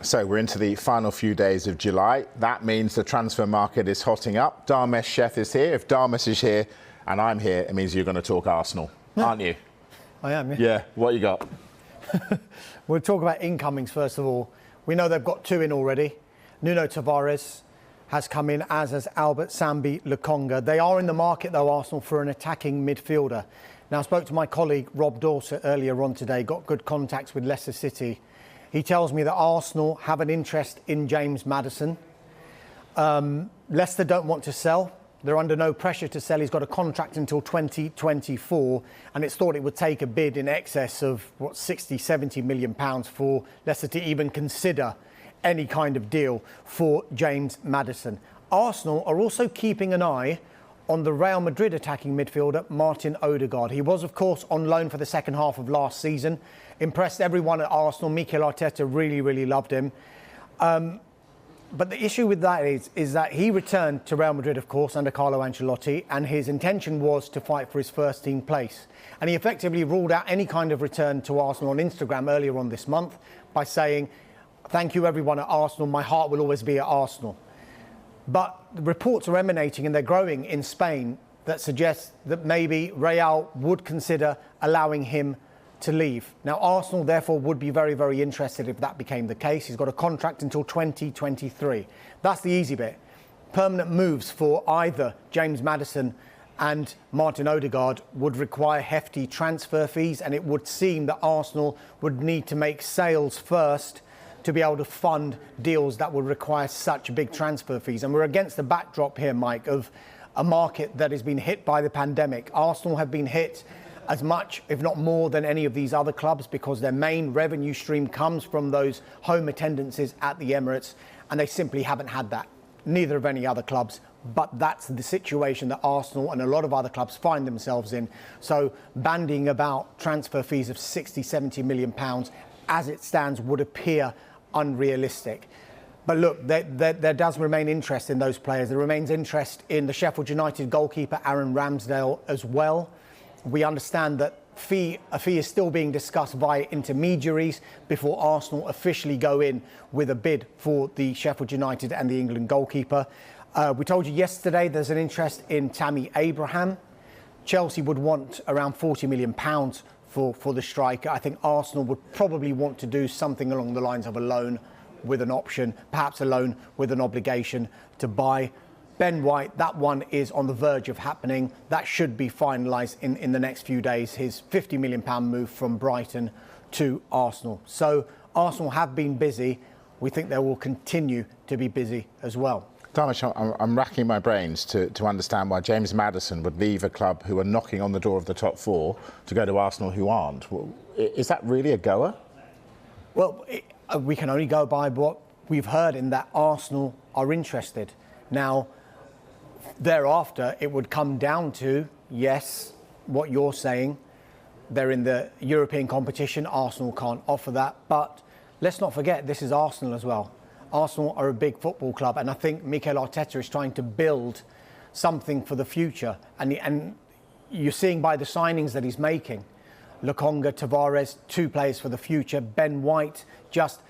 So we're into the final few days of July. That means the transfer market is hotting up. Dharmesh Sheth is here. If Dharmesh is here and I'm here, it means you're going to talk Arsenal, aren't you? I am, yeah. Yeah, what you got? We'll talk about incomings first of all. We know they've got two in already. Nuno Tavares has come in, as has Albert Sambi Lukonga. They are in the market, though, Arsenal, for an attacking midfielder. Now, I spoke to my colleague Rob Dorset earlier on today, got good contacts with Leicester City. He tells me that Arsenal have an interest in James Maddison. Leicester don't want to sell. They're under no pressure to sell. He's got a contract until 2024, and it's thought it would take a bid in excess of, 60-70 million pounds for Leicester to even consider any kind of deal for James Maddison. Arsenal are also keeping an eye on the Real Madrid attacking midfielder Martin Odegaard. He was, of course, on loan for the second half of last season. Impressed everyone at Arsenal. Mikel Arteta really loved him. But the issue with that is that he returned to Real Madrid, of course, under Carlo Ancelotti, and his intention was to fight for his first team place. And he effectively ruled out any kind of return to Arsenal on Instagram earlier on this month by saying, "Thank you everyone at Arsenal, my heart will always be at Arsenal." But the reports are emanating, and they're growing in Spain, that suggest that maybe Real would consider allowing him to leave. Now, Arsenal, therefore, would be very interested if that became the case. He's got a contract until 2023. That's the easy bit. Permanent moves for either James Maddison and Martin Odegaard would require hefty transfer fees, and it would seem that Arsenal would need to make sales first to be able to fund deals that would require such big transfer fees. And we're against the backdrop here, Mike, of a market that has been hit by the pandemic. Arsenal have been hit as much, if not more, than any of these other clubs because their main revenue stream comes from those home attendances at the Emirates, and they simply haven't had that. Neither of any other clubs, but that's the situation that Arsenal and a lot of other clubs find themselves in. So bandying about transfer fees of 60-70 million pounds as it stands would appear unrealistic. But look, there does remain interest in those players. There remains interest in the Sheffield United goalkeeper Aaron Ramsdale as well. We understand that a fee is still being discussed via intermediaries before Arsenal officially go in with a bid for the Sheffield United and the England goalkeeper. We told you yesterday there's an interest in Tammy Abraham. Chelsea would want around £40 million for the striker. I think Arsenal would probably want to do something along the lines of a loan with an option, perhaps a loan with an obligation to buy. Ben White, that one is on the verge of happening. That should be finalised in the next few days, his £50 million move from Brighton to Arsenal. So Arsenal have been busy. We think they will continue to be busy as well. Dharmesh, I'm racking my brains to understand why James Maddison would leave a club who are knocking on the door of the top four to go to Arsenal who aren't. Is that really a goer? Well, we can only go by what we've heard in that Arsenal are interested. Now, thereafter, it would come down to, yes, what you're saying. They're in the European competition. Arsenal can't offer that. But let's not forget, this is Arsenal as well. Arsenal are a big football club, and I think Mikel Arteta is trying to build something for the future. And you're seeing by the signings that he's making, Lukonga, Tavares, two players for the future. Ben White just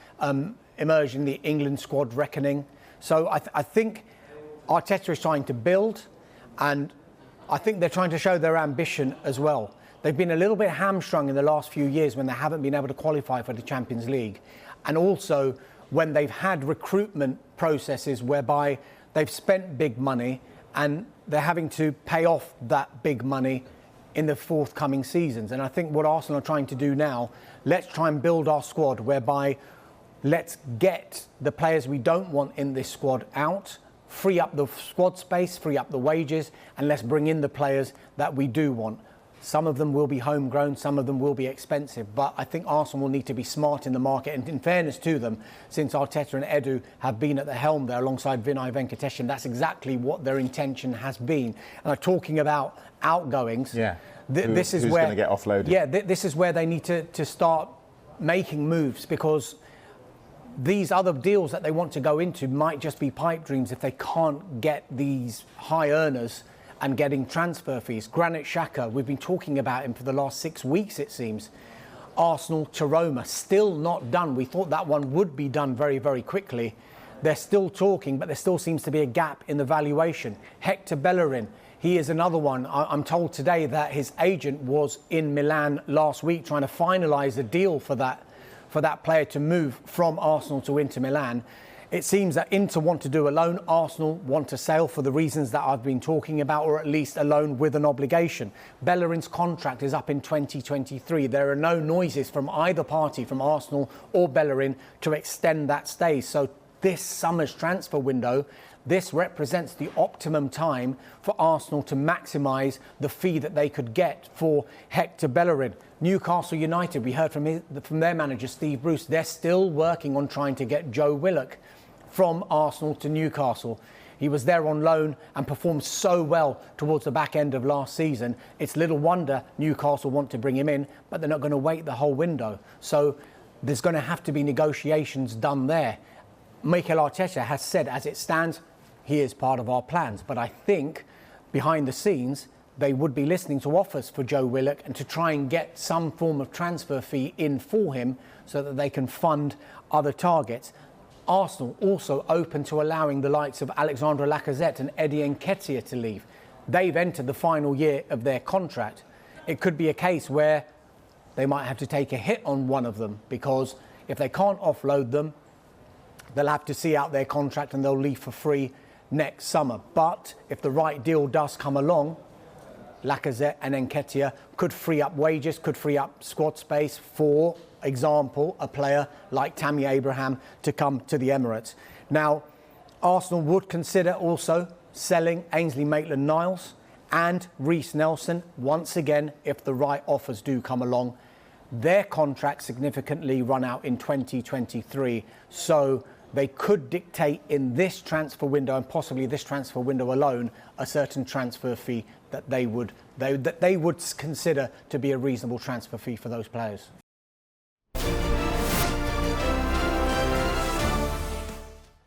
emerged in the England squad reckoning. So I think Arteta is trying to build, and I think they're trying to show their ambition as well. They've been a little bit hamstrung in the last few years when they haven't been able to qualify for the Champions League, and also when they've had recruitment processes whereby they've spent big money and they're having to pay off that big money in the forthcoming seasons. And I think what Arsenal are trying to do now, let's try and build our squad whereby let's get the players we don't want in this squad out, free up the squad space, free up the wages, and let's bring in the players that we do want. Some of them will be homegrown, some of them will be expensive, but I think Arsenal will need to be smart in the market. And in fairness to them, since Arteta and Edu have been at the helm there alongside Vinay Venkatesan, that's exactly what their intention has been. And I'm talking about outgoings. Yeah. This is who's where going to get offloaded? Yeah, this is where they need to start making moves, because these other deals that they want to go into might just be pipe dreams if they can't get these high earners and getting transfer fees. Granit Xhaka, we've been talking about him for the last 6 weeks, it seems. Arsenal to Roma, still not done. We thought that one would be done very, very quickly. They're still talking, but there still seems to be a gap in the valuation. Hector Bellerin, he is another one. I'm told today that his agent was in Milan last week trying to finalise a deal for that player to move from Arsenal to Inter Milan. It seems that Inter want to do a loan, Arsenal want to sell for the reasons that I've been talking about, or at least a loan with an obligation. Bellerin's contract is up in 2023. There are no noises from either party, from Arsenal or Bellerin, to extend that stay. So this summer's transfer window, this represents the optimum time for Arsenal to maximise the fee that they could get for Hector Bellerin. Newcastle United, we heard from their manager, Steve Bruce, they're still working on trying to get Joe Willock from Arsenal to Newcastle. He was there on loan and performed so well towards the back end of last season. It's little wonder Newcastle want to bring him in, but they're not going to wait the whole window. So there's going to have to be negotiations done there. Mikel Arteta has said, as it stands, he is part of our plans. But I think behind the scenes, they would be listening to offers for Joe Willock and to try and get some form of transfer fee in for him so that they can fund other targets. Arsenal also open to allowing the likes of Alexandre Lacazette and Eddie Nketiah to leave. They've entered the final year of their contract. It could be a case where they might have to take a hit on one of them, because if they can't offload them, they'll have to see out their contract and they'll leave for free next summer. But if the right deal does come along, Lacazette and Nketiah could free up wages, could free up squad space, for example, a player like Tammy Abraham to come to the Emirates. Now, Arsenal would consider also selling Ainsley Maitland-Niles and Reece Nelson once again if the right offers do come along. Their contracts significantly run out in 2023, so they could dictate in this transfer window, and possibly this transfer window alone, a certain transfer fee that they would consider to be a reasonable transfer fee for those players.